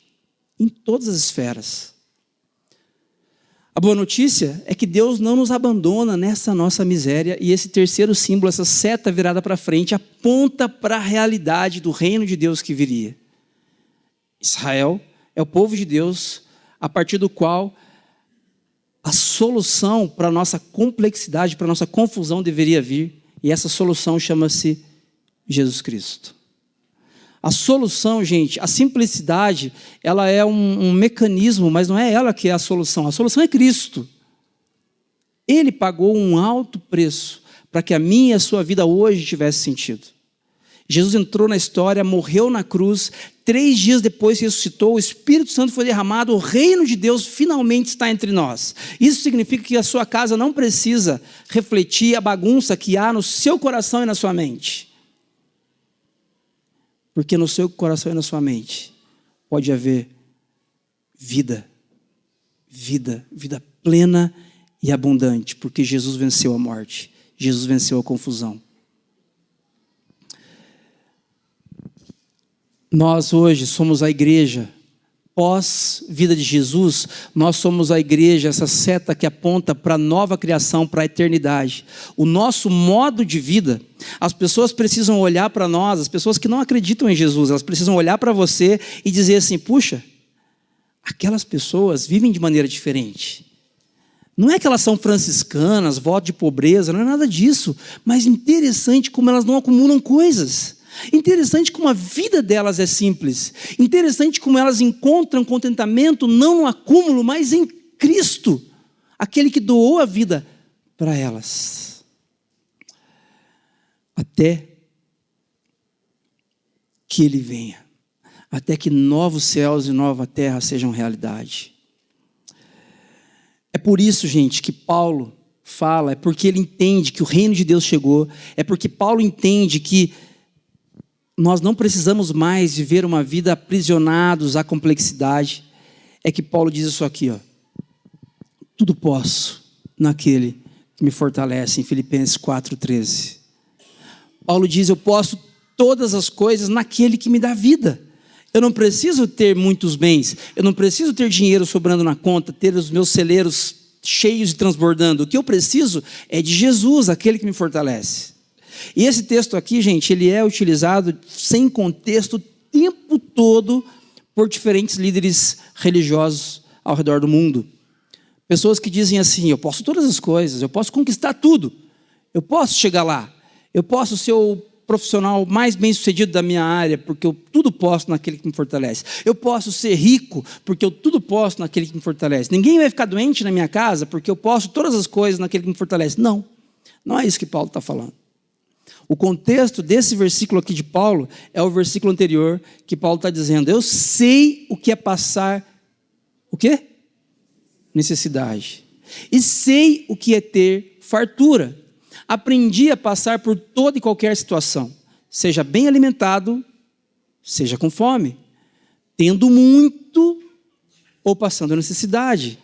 Em todas as esferas. A boa notícia é que Deus não nos abandona nessa nossa miséria, e esse terceiro símbolo, essa seta virada para frente, aponta para a realidade do reino de Deus que viria. Israel é o povo de Deus, a partir do qual a solução para a nossa complexidade, para a nossa confusão deveria vir, e essa solução chama-se Jesus Cristo. A solução, gente, a simplicidade, ela é um mecanismo, mas não é ela que é a solução é Cristo. Ele pagou um alto preço para que a minha e a sua vida hoje tivesse sentido. Jesus entrou na história, morreu na cruz, 3 dias depois ressuscitou, o Espírito Santo foi derramado, o reino de Deus finalmente está entre nós. Isso significa que a sua casa não precisa refletir a bagunça que há no seu coração e na sua mente. Porque no seu coração e na sua mente pode haver vida plena e abundante, porque Jesus venceu a morte, Jesus venceu a confusão. Nós hoje somos a igreja, pós-vida de Jesus, nós somos a igreja, essa seta que aponta para a nova criação, para a eternidade. O nosso modo de vida, as pessoas precisam olhar para nós, as pessoas que não acreditam em Jesus, elas precisam olhar para você e dizer assim, puxa, aquelas pessoas vivem de maneira diferente. Não é que elas são franciscanas, voto de pobreza, não é nada disso, mas interessante como elas não acumulam coisas. Interessante como a vida delas é simples. Interessante como elas encontram contentamento não no acúmulo, mas em Cristo, aquele que doou a vida para elas. Até que Ele venha. Até que novos céus e nova terra sejam realidade. É por isso, gente, que Paulo fala, é porque ele entende que o reino de Deus chegou, é porque Paulo entende que nós não precisamos mais viver uma vida aprisionados à complexidade. É que Paulo diz isso aqui, ó. Tudo posso naquele que me fortalece, em Filipenses 4,13. Paulo diz, eu posso todas as coisas naquele que me dá vida. Eu não preciso ter muitos bens, eu não preciso ter dinheiro sobrando na conta, ter os meus celeiros cheios e transbordando. O que eu preciso é de Jesus, aquele que me fortalece. E esse texto aqui, gente, ele é utilizado sem contexto o tempo todo por diferentes líderes religiosos ao redor do mundo. Pessoas que dizem assim: eu posso todas as coisas, eu posso conquistar tudo, eu posso chegar lá, eu posso ser o profissional mais bem-sucedido da minha área, porque eu tudo posso naquele que me fortalece. Eu posso ser rico, porque eu tudo posso naquele que me fortalece. Ninguém vai ficar doente na minha casa, porque eu posso todas as coisas naquele que me fortalece. Não, não é isso que Paulo está falando. O contexto desse versículo aqui de Paulo é o versículo anterior, que Paulo está dizendo: eu sei o que é passar, o quê? Necessidade. E sei o que é ter fartura. Aprendi a passar por toda e qualquer situação, seja bem alimentado, seja com fome, tendo muito ou passando necessidade.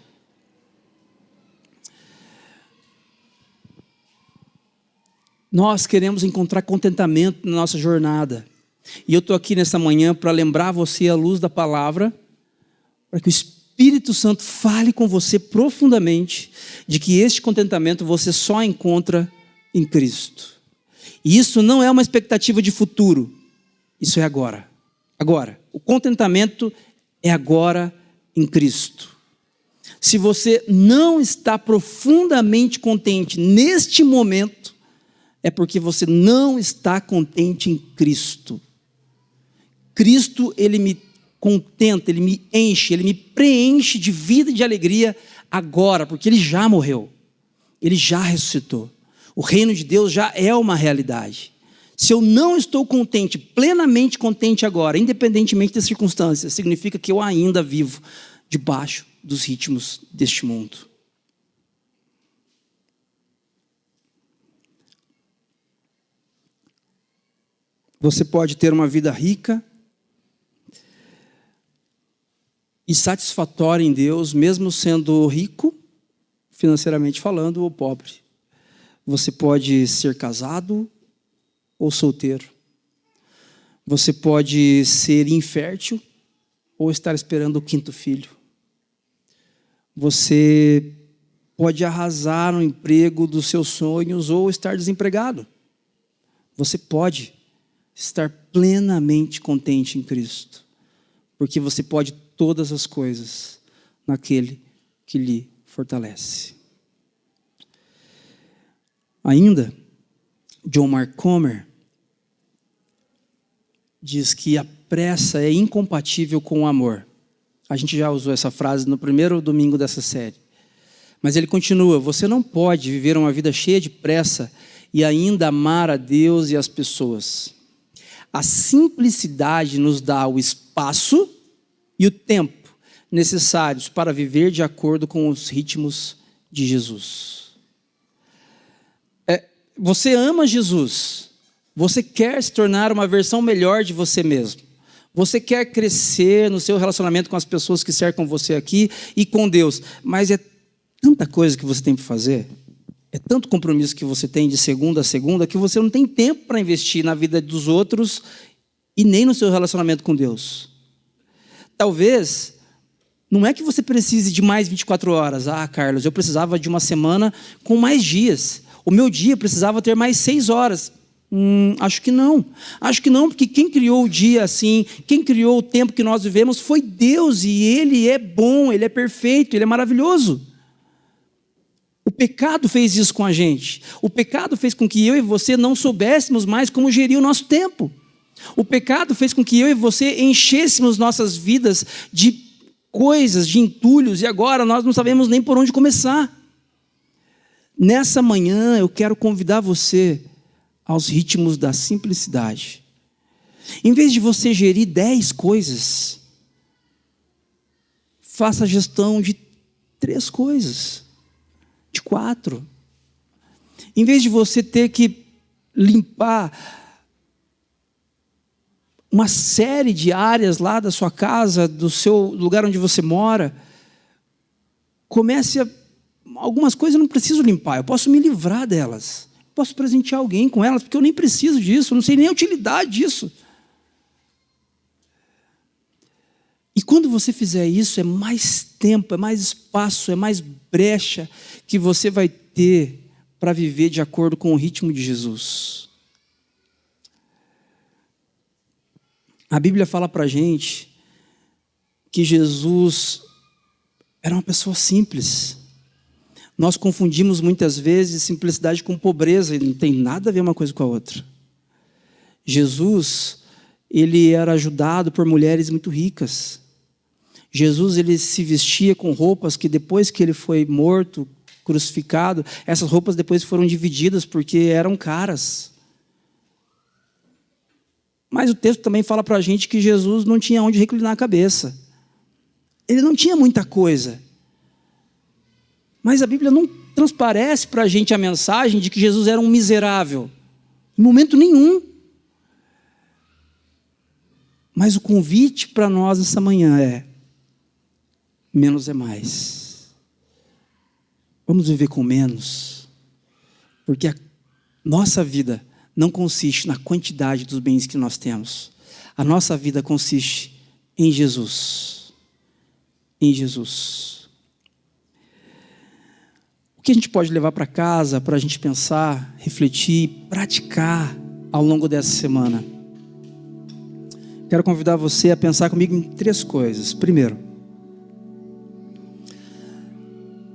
Nós queremos encontrar contentamento na nossa jornada. E eu estou aqui nessa manhã para lembrar você, à luz da palavra, para que o Espírito Santo fale com você profundamente de que este contentamento você só encontra em Cristo. E isso não é uma expectativa de futuro, isso é agora. Agora, o contentamento é agora em Cristo. Se você não está profundamente contente neste momento, é porque você não está contente em Cristo. Cristo, Ele me contenta, Ele me enche, Ele me preenche de vida e de alegria agora, porque Ele já morreu, Ele já ressuscitou. O reino de Deus já é uma realidade. Se eu não estou contente, plenamente contente agora, independentemente das circunstâncias, significa que eu ainda vivo debaixo dos ritmos deste mundo. Você pode ter uma vida rica e satisfatória em Deus, mesmo sendo rico, financeiramente falando, ou pobre. Você pode ser casado ou solteiro. Você pode ser infértil ou estar esperando o 5º filho. Você pode arrasar no emprego dos seus sonhos ou estar desempregado. Você pode estar plenamente contente em Cristo, porque você pode todas as coisas naquele que lhe fortalece. Ainda, John Mark Comer diz que a pressa é incompatível com o amor. A gente já usou essa frase no primeiro domingo dessa série. Mas ele continua: você não pode viver uma vida cheia de pressa e ainda amar a Deus e as pessoas. A simplicidade nos dá o espaço e o tempo necessários para viver de acordo com os ritmos de Jesus. Você ama Jesus, você quer se tornar uma versão melhor de você mesmo, você quer crescer no seu relacionamento com as pessoas que cercam você aqui e com Deus, mas é tanta coisa que você tem para fazer, é tanto compromisso que você tem de segunda a segunda, que você não tem tempo para investir na vida dos outros e nem no seu relacionamento com Deus. Talvez, não é que você precise de mais 24 horas, Carlos, eu precisava de uma semana com mais dias. O meu dia precisava ter mais 6 horas. Acho que não. Acho que não, porque quem criou o dia assim, quem criou o tempo que nós vivemos foi Deus, e Ele é bom, Ele é perfeito, Ele é maravilhoso. O pecado fez isso com a gente. O pecado fez com que eu e você não soubéssemos mais como gerir o nosso tempo. O pecado fez com que eu e você enchêssemos nossas vidas de coisas, de entulhos, e agora nós não sabemos nem por onde começar. Nessa manhã eu quero convidar você aos ritmos da simplicidade. Em vez de você gerir 10 coisas, faça a gestão de 3 coisas, de 4. Em vez de você ter que limpar uma série de áreas lá da sua casa, do seu lugar onde você mora, comece a... Algumas coisas eu não preciso limpar, eu posso me livrar delas. Posso presentear alguém com elas, porque eu nem preciso disso, eu não sei nem a utilidade disso. E quando você fizer isso, é mais tempo, é mais espaço, é mais brecha que você vai ter para viver de acordo com o ritmo de Jesus. A Bíblia fala para a gente que Jesus era uma pessoa simples. Nós confundimos muitas vezes simplicidade com pobreza, e não tem nada a ver uma coisa com a outra. Jesus, ele era ajudado por mulheres muito ricas. Jesus, ele se vestia com roupas que depois que ele foi morto, crucificado, essas roupas depois foram divididas porque eram caras. Mas o texto também fala para a gente que Jesus não tinha onde reclinar a cabeça. Ele não tinha muita coisa. Mas a Bíblia não transparece para a gente a mensagem de que Jesus era um miserável. Em momento nenhum. Mas o convite para nós essa manhã é: menos é mais. Vamos viver com menos. Porque a nossa vida não consiste na quantidade dos bens que nós temos. A nossa vida consiste em Jesus. Em Jesus. O que a gente pode levar para casa para a gente pensar, refletir, praticar ao longo dessa semana? Quero convidar você a pensar comigo em 3 coisas. Primeiro,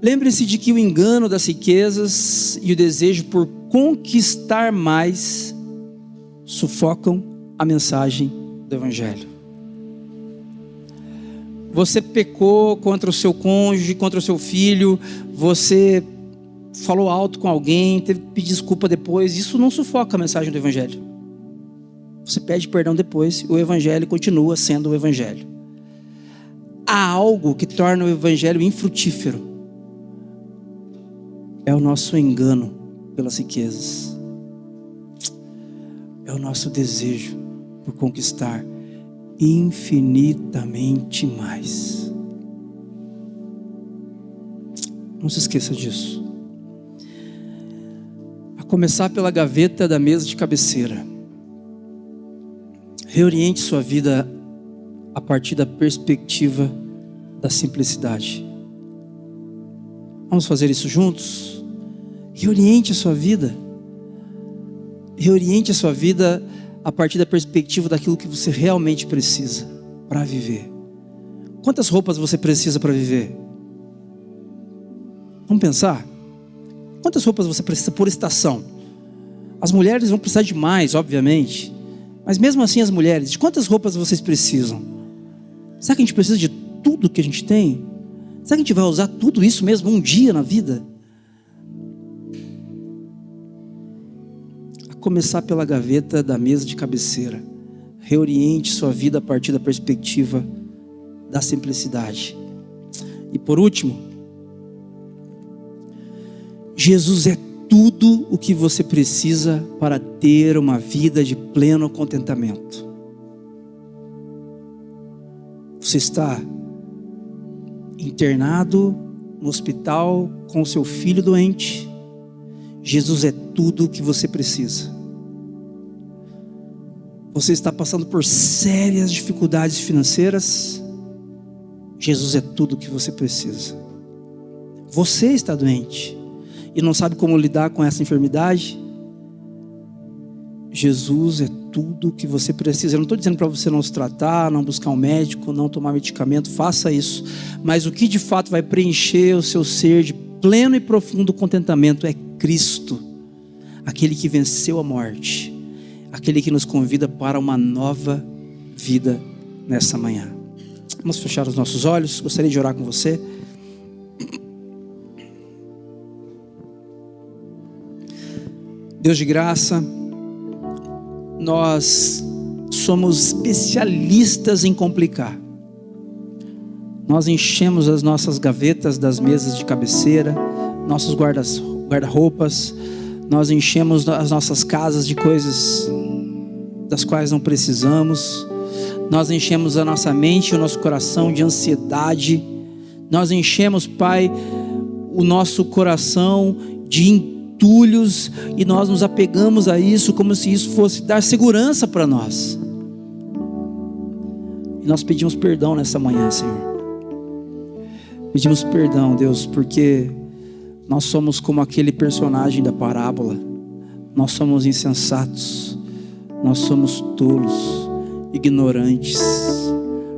lembre-se de que o engano das riquezas e o desejo por conquistar mais sufocam a mensagem do Evangelho. Você pecou contra o seu cônjuge, contra o seu filho, você falou alto com alguém, teve que pedir desculpa depois. Isso não sufoca a mensagem do Evangelho. Você pede perdão depois, o Evangelho continua sendo o Evangelho. Há algo que torna o Evangelho infrutífero. É o nosso engano pelas riquezas. É o nosso desejo por conquistar infinitamente mais. Não se esqueça disso. A começar pela gaveta da mesa de cabeceira. Reoriente sua vida a partir da perspectiva da simplicidade. Vamos fazer isso juntos? Reoriente a sua vida. Reoriente a sua vida a partir da perspectiva daquilo que você realmente precisa para viver. Quantas roupas você precisa para viver? Vamos pensar? Quantas roupas você precisa por estação? As mulheres vão precisar de mais, obviamente. Mas mesmo assim as mulheres, de quantas roupas vocês precisam? Será que a gente precisa de tudo que a gente tem? Será que a gente vai usar tudo isso mesmo um dia na vida? A começar pela gaveta da mesa de cabeceira. Reoriente sua vida a partir da perspectiva da simplicidade. E por último, Jesus é tudo o que você precisa para ter uma vida de pleno contentamento. Você está internado no hospital com seu filho doente. Jesus é tudo o que você precisa. Você está passando por sérias dificuldades financeiras. Jesus é tudo o que você precisa. Você está doente e não sabe como lidar com essa enfermidade. Jesus é tudo o que você precisa. Eu não estou dizendo para você não se tratar, não buscar um médico, não tomar medicamento. Faça isso. Mas o que de fato vai preencher o seu ser de pleno e profundo contentamento é Cristo. Aquele que venceu a morte. Aquele que nos convida para uma nova vida nessa manhã. Vamos fechar os nossos olhos. Gostaria de orar com você. Deus de graça, nós somos especialistas em complicar. Nós enchemos as nossas gavetas das mesas de cabeceira, nossos guarda-roupas, nós enchemos as nossas casas de coisas das quais não precisamos, nós enchemos a nossa mente e o nosso coração de ansiedade, nós enchemos, Pai, o nosso coração de entulhos e nós nos apegamos a isso como se isso fosse dar segurança para nós. E nós pedimos perdão nessa manhã, Senhor. Pedimos perdão, Deus, porque nós somos como aquele personagem da parábola. Nós somos insensatos, nós somos tolos, ignorantes,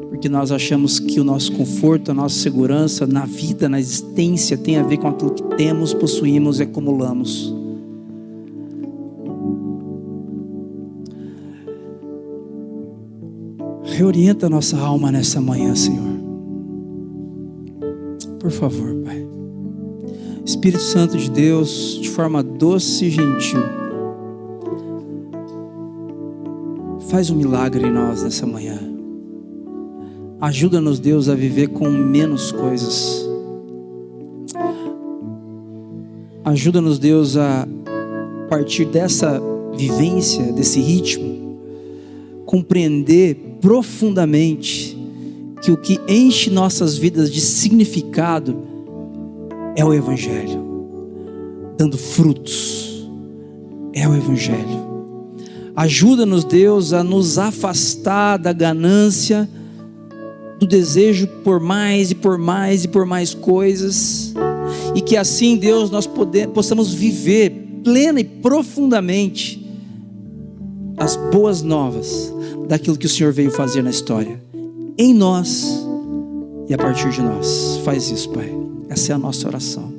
porque nós achamos que o nosso conforto, a nossa segurança na vida, na existência, tem a ver com aquilo que temos, possuímos e acumulamos. Reorienta a nossa alma nessa manhã, Senhor. Por favor, Pai. Espírito Santo de Deus, de forma doce e gentil, faz um milagre em nós nessa manhã. Ajuda-nos, Deus, a viver com menos coisas. Ajuda-nos, Deus, a partir dessa vivência, desse ritmo, compreender profundamente que o que enche nossas vidas de significado é o Evangelho, dando frutos, é o Evangelho. Ajuda-nos, Deus, a nos afastar da ganância, do desejo por mais e por mais e por mais coisas, e que assim, Deus, nós possamos viver plena e profundamente as boas novas daquilo que o Senhor veio fazer na história, em nós e a partir de nós. Faz isso, Pai. Essa é a nossa oração.